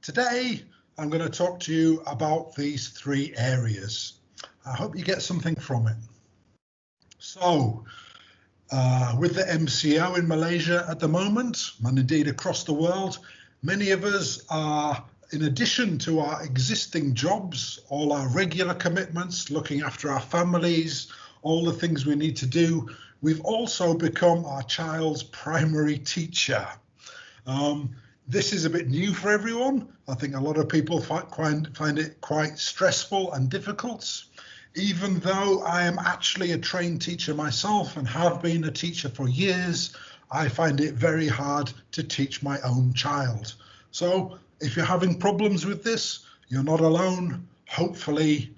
Today, I'm going to talk to you about these three areas. I hope you get something from it. So, with the MCO in Malaysia at the moment, and indeed across the world, many of us are, in addition to our existing jobs, all our regular commitments, looking after our families, all the things we need to do, we've also become our child's primary teacher. This is a bit new for everyone. I think a lot of people find it quite stressful and difficult. Even though I am actually a trained teacher myself and have been a teacher for years, I find it very hard to teach my own child. So if you're having problems with this, you're not alone. Hopefully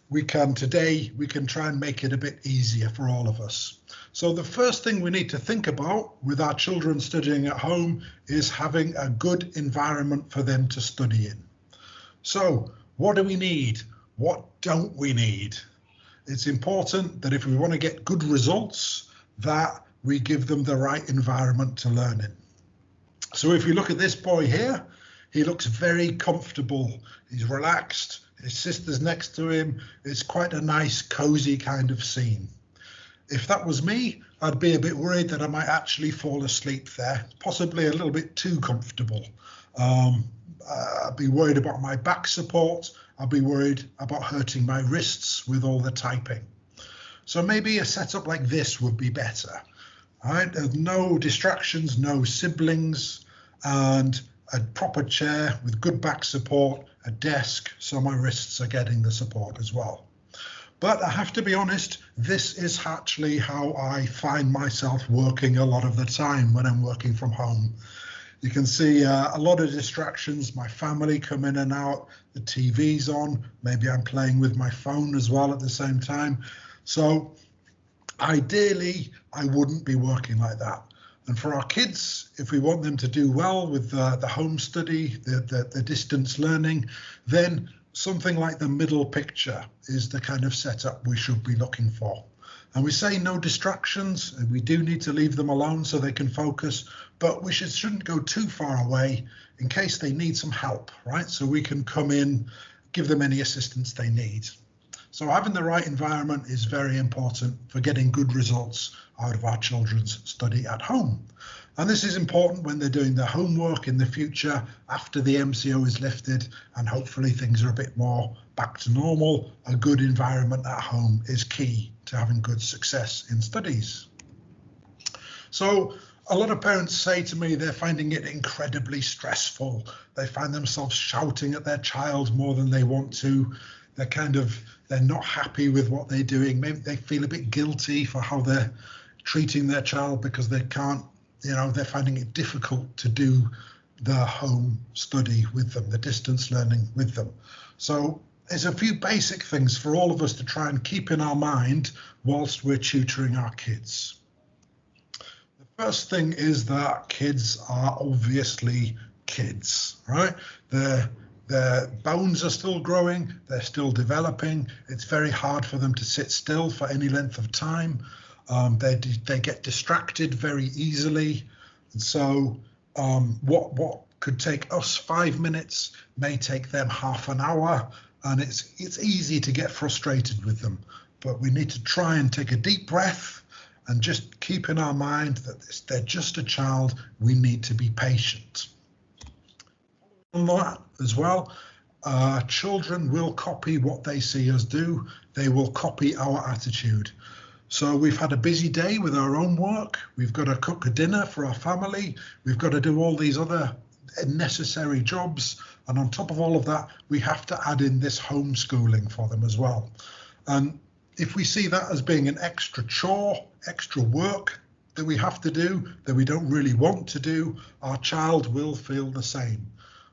we can try and make it a bit easier for all of us. So the first thing we need to think about with our children studying at home is having a good environment for them to study in. So what do we need? What don't we need? It's important that if we want to get good results, that we give them the right environment to learn in. So if you look at this boy here, he looks very comfortable. He's relaxed. His sister's next to him. It's quite a nice, cozy kind of scene. If that was me, I'd be a bit worried that I might actually fall asleep there, possibly a little bit too comfortable. I'd be worried about my back support. I'd be worried about hurting my wrists with all the typing. So maybe a setup like this would be better. All right? There's no distractions, no siblings, and a proper chair with good back support, a desk, so my wrists are getting the support as well. But I have to be honest, this is actually how I find myself working a lot of the time when I'm working from home. You can see a lot of distractions. My family come in and out, the TV's on, maybe I'm playing with my phone as well at the same time. So ideally, I wouldn't be working like that. And for our kids, if we want them to do well with the home study, the distance learning, then something like the middle picture is the kind of setup we should be looking for. And we say no distractions, and we do need to leave them alone so they can focus, but we shouldn't go too far away in case they need some help, right? So we can come in, give them any assistance they need. So having the right environment is very important for getting good results out of our children's study at home. And this is important when they're doing their homework in the future after the MCO is lifted and hopefully things are a bit more back to normal. A good environment at home is key to having good success in studies. So a lot of parents say to me they're finding it incredibly stressful. They find themselves shouting at their child more than they want to. They're not happy with what they're doing. Maybe they feel a bit guilty for how they're treating their child because they can't, they're finding it difficult to do the home study with them, the distance learning with them. So there's a few basic things for all of us to try and keep in our mind whilst we're tutoring our kids. The first thing is that kids are obviously kids, right? Their bones are still growing, they're still developing. It's very hard for them to sit still for any length of time. They get distracted very easily. And so what could take us 5 minutes may take them half an hour. And it's easy to get frustrated with them. But we need to try and take a deep breath and just keep in our mind that they're just a child. We need to be patient. On that as well, children will copy what they see us do. They will copy our attitude. So we've had a busy day with our own work. We've got to cook a dinner for our family. We've got to do all these other necessary jobs. And on top of all of that, we have to add in this homeschooling for them as well. And if we see that as being an extra chore, extra work that we have to do, that we don't really want to do, our child will feel the same.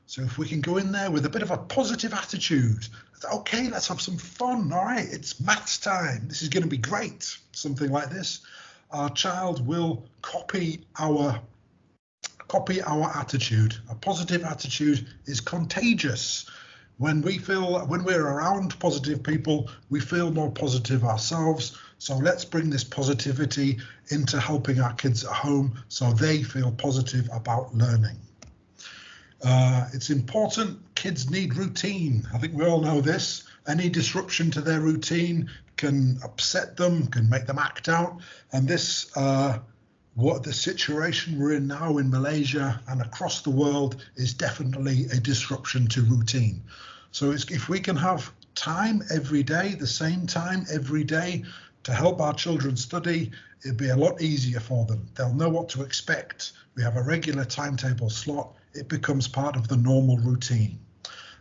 So if we can go in there with a bit of a positive attitude, okay, let's have some fun. All right, it's maths time. This is going to be great. Something like this. Our child will copy our attitude. A positive attitude is contagious. When we're around positive people, we feel more positive ourselves. So let's bring this positivity into helping our kids at home so they feel positive about learning. It's important. Kids need routine. I think we all know this. Any disruption to their routine can upset them, can make them act out. And this, what the situation we're in now in Malaysia and across the world is definitely a disruption to routine. So if we can have time every day, the same time every day to help our children study, it'd be a lot easier for them. They'll know what to expect. We have a regular timetable slot. It becomes part of the normal routine.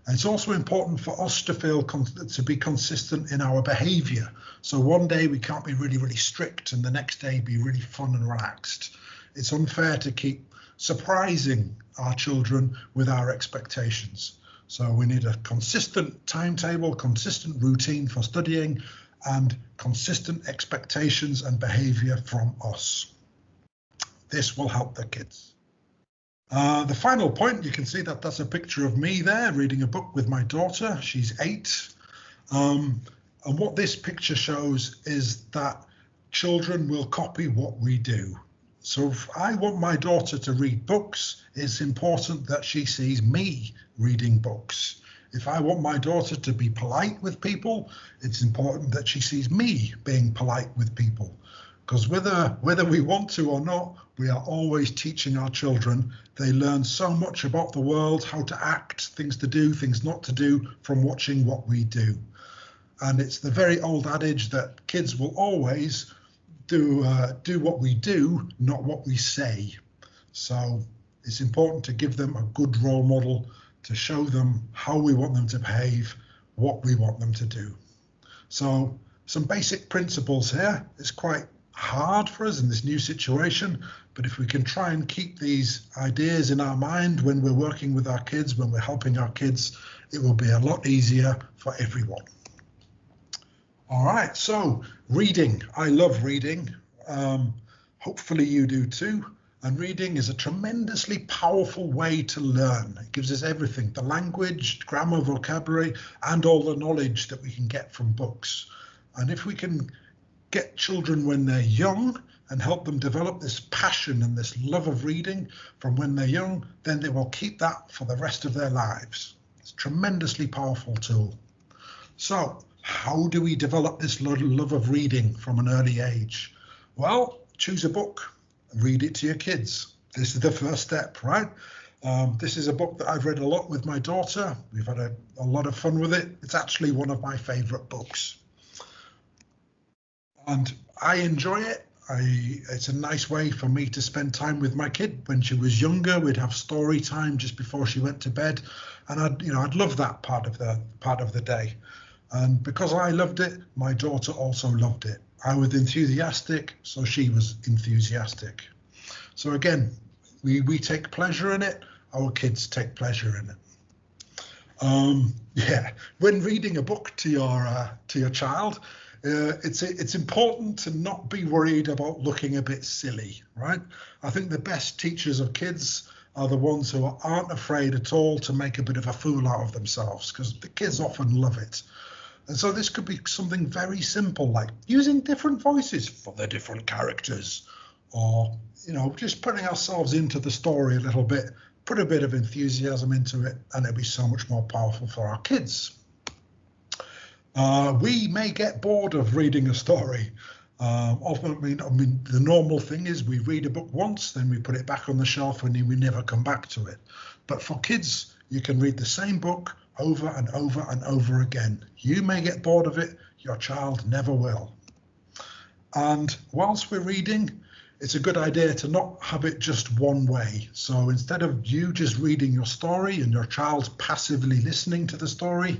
And it's also important for us to to be consistent in our behavior. So one day we can't be really, really strict and the next day be really fun and relaxed. It's unfair to keep surprising our children with our expectations. So we need a consistent timetable, consistent routine for studying, and consistent expectations and behavior from us. This will help the kids. The final point, you can see that that's a picture of me there reading a book with my daughter. She's 8. And what this picture shows is that children will copy what we do. So if I want my daughter to read books, it's important that she sees me reading books. If I want my daughter to be polite with people, it's important that she sees me being polite with people. Because whether we want to or not, we are always teaching our children. They learn so much about the world, how to act, things to do, things not to do, from watching what we do. And it's the very old adage that kids will always do what we do, not what we say. So it's important to give them a good role model, to show them how we want them to behave, what we want them to do. So some basic principles here. It's quite hard for us in this new situation, but if we can try and keep these ideas in our mind when we're working with our kids, when we're helping our kids, it will be a lot easier for everyone. All right, so reading. I love reading. Hopefully you do too. And reading is a tremendously powerful way to learn. It gives us everything, the language, grammar, vocabulary, and all the knowledge that we can get from books. And if we can get children when they're young and help them develop this passion and this love of reading from when they're young, then they will keep that for the rest of their lives. It's a tremendously powerful tool. So how do we develop this love of reading from an early age? Well, choose a book and read it to your kids. This is the first step, right? This is a book that I've read a lot with my daughter. We've had a lot of fun with it. It's actually one of my favorite books. And I enjoy it. It's a nice way for me to spend time with my kid. When she was younger, we'd have story time just before she went to bed, and I'd love that part of the day. And because I loved it, my daughter also loved it. I was enthusiastic, so she was enthusiastic. So again, we take pleasure in it. Our kids take pleasure in it. Yeah, when reading a book to your child, it's important to not be worried about looking a bit silly, right? I think the best teachers of kids are the ones who aren't afraid at all to make a bit of a fool out of themselves, because the kids often love it. And so this could be something very simple, like using different voices for the different characters, or just putting ourselves into the story a little bit, put a bit of enthusiasm into it, and it'll be so much more powerful for our kids. We may get bored of reading a story. Often, I mean, the normal thing is we read a book once, then we put it back on the shelf, and we never come back to it. But for kids, you can read the same book over and over and over again. You may get bored of it, your child never will. And whilst we're reading, it's a good idea to not have it just one way. So instead of you just reading your story and your child passively listening to the story,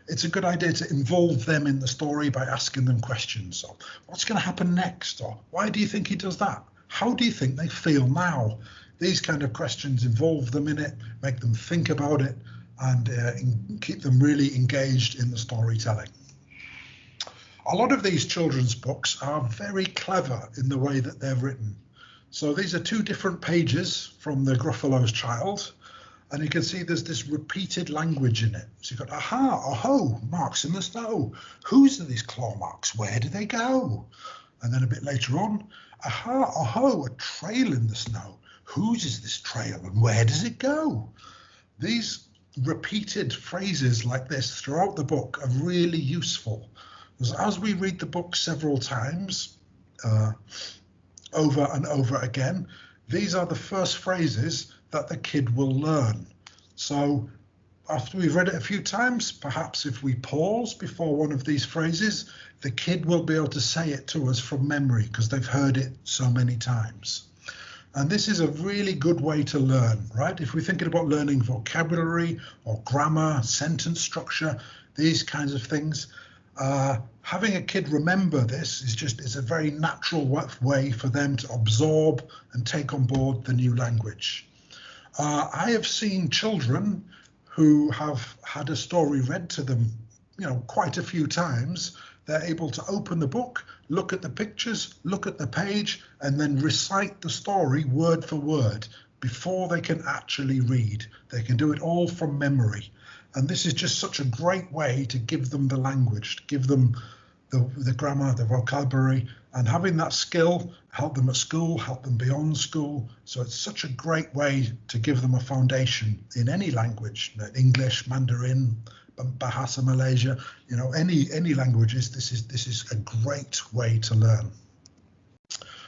it's a good idea to involve them in the story by asking them questions. So, what's going to happen next? Or why do you think he does that? How do you think they feel now? These kind of questions involve them in it, make them think about it, and keep them really engaged in the storytelling. A lot of these children's books are very clever in the way that they're written. So these are 2 different pages from the Gruffalo's Child. And you can see there's this repeated language in it. So you've got aha, oh-ho, marks in the snow. Whose are these claw marks? Where do they go? And then a bit later on, aha, oh-ho, a trail in the snow. Whose is this trail and where does it go? these repeated phrases like this throughout the book are really useful, because as we read the book several times, over and over again, these are the first phrases that the kid will learn. So after we've read it a few times, perhaps if we pause before one of these phrases, the kid will be able to say it to us from memory because they've heard it so many times. And this is a really good way to learn, right? If we're thinking about learning vocabulary or grammar, sentence structure, these kinds of things, having a kid remember this is a very natural way for them to absorb and take on board the new language. I have seen children who have had a story read to them, quite a few times. They're able to open the book, look at the pictures, look at the page, and then recite the story word for word before they can actually read. They can do it all from memory. And this is just such a great way to give them the language, to give them the grammar, the vocabulary, and having that skill help them at school, help them beyond school. So it's such a great way to give them a foundation in any language, English, Mandarin, Bahasa Malaysia, any languages. This is a great way to learn.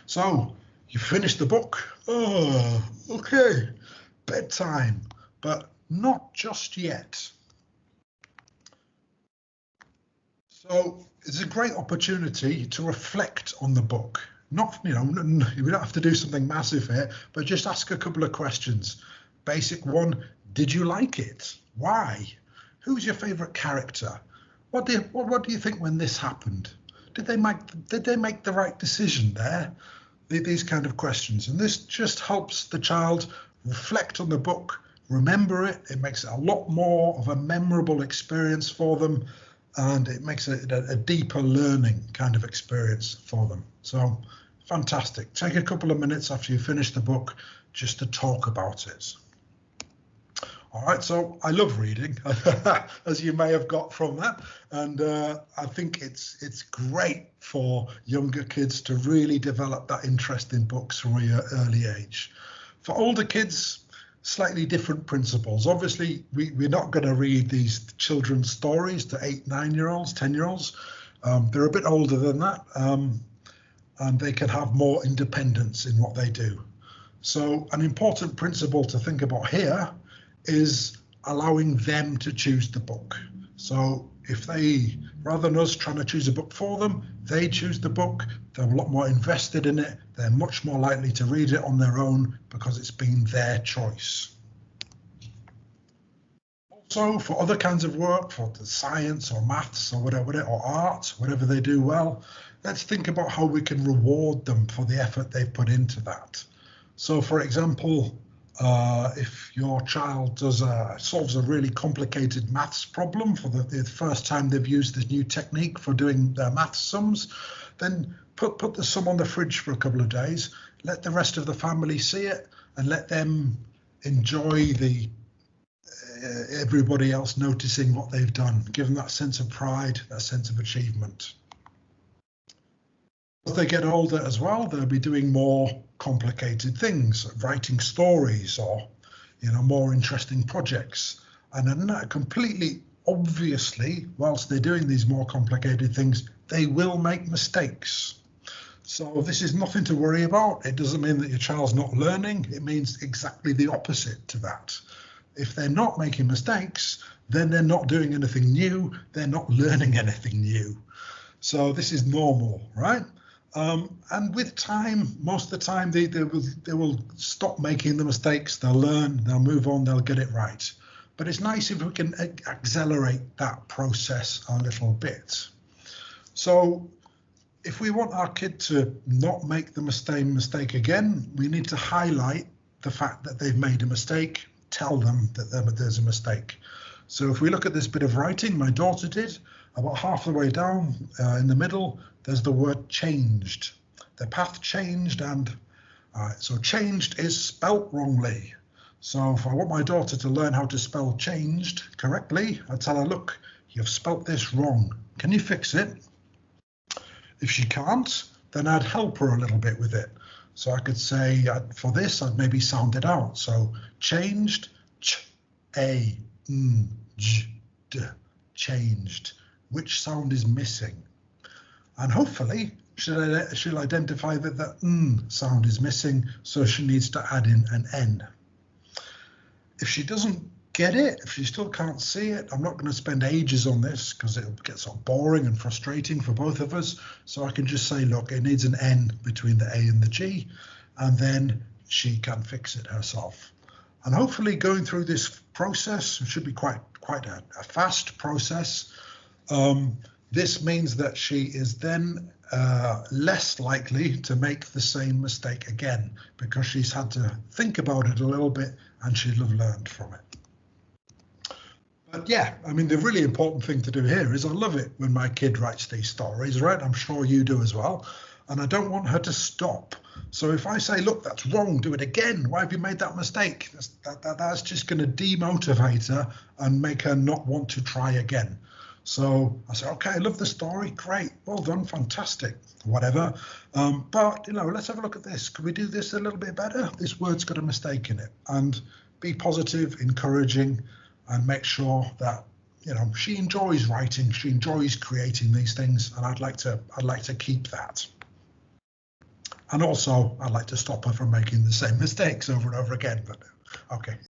So you finished the book. Oh, okay, bedtime, but not just yet. So it's a great opportunity to reflect on the book. Not, we don't have to do something massive here, but just ask a couple of questions. Basic one, did you like it? Why? Who's your favorite character? What do you think when this happened? Did they make the right decision there? These kind of questions. And this just helps the child reflect on the book, remember it. It makes it a lot more of a memorable experience for them. And it makes it a deeper learning kind of experience for them. So fantastic. Take a couple of minutes after you finish the book just to talk about it. All right, so I love reading, as you may have got from that. And I think it's great for younger kids to really develop that interest in books from an early age. For older kids, slightly different principles. Obviously, we're not going to read these children's stories to 8, 9-year-olds, 10-year-olds. They're a bit older than that, and they can have more independence in what they do. So an important principle to think about here is allowing them to choose the book. So if they, rather than us trying to choose a book for them, they choose the book, they're a lot more invested in it, they're much more likely to read it on their own because it's been their choice. Also, for other kinds of work, for the science or maths or whatever, or art, whatever they do well, let's think about how we can reward them for the effort they've put into that. So for example, if your child solves a really complicated maths problem for the first time they've used this new technique for doing their maths sums, then put the sum on the fridge for a couple of days, let the rest of the family see it, and let them enjoy everybody else noticing what they've done. Give them that sense of pride, that sense of achievement. As they get older as well, they'll be doing more complicated things, writing stories or, more interesting projects. And then completely obviously, whilst they're doing these more complicated things, they will make mistakes. So this is nothing to worry about. It doesn't mean that your child's not learning. It means exactly the opposite to that. If they're not making mistakes, then they're not doing anything new. They're not learning anything new. So this is normal, right? And with time, most of the time, they will stop making the mistakes. They'll learn, they'll move on, they'll get it right. But it's nice if we can accelerate that process a little bit. So if we want our kid to not make the mistake again, we need to highlight the fact that they've made a mistake, tell them that there's a mistake. So if we look at this bit of writing my daughter did, about half the way down in the middle, there's the word changed. The path changed, and so changed is spelt wrongly. So if I want my daughter to learn how to spell changed correctly, I tell her, look, you've spelt this wrong. Can you fix it? If she can't, then I'd help her a little bit with it. So I could say, for this, I'd maybe sound it out. So changed, ch, A, j, d, changed. Which sound is missing? And hopefully she'll identify that the sound is missing, so she needs to add in an N. If she doesn't get it, if she still can't see it, I'm not going to spend ages on this because it'll get sort of boring and frustrating for both of us. So I can just say, look, it needs an N between the A and the G, and then she can fix it herself. And hopefully going through this process, it should be quite a fast process. This means that she is then less likely to make the same mistake again, because she's had to think about it a little bit and she'll have learned from it. But yeah, I mean, the really important thing to do here is I love it when my kid writes these stories, right? I'm sure you do as well. And I don't want her to stop. So if I say, look, that's wrong, do it again. Why have you made that mistake? That's just going to demotivate her and make her not want to try again. So I say, okay, I love the story. Great. Well done. Fantastic. Whatever. But, let's have a look at this. Could we do this a little bit better? This word's got a mistake in it. And be positive, encouraging, and make sure that, she enjoys writing. She enjoys creating these things. And I'd like to keep that. And also, I'd like to stop her from making the same mistakes over and over again. But okay.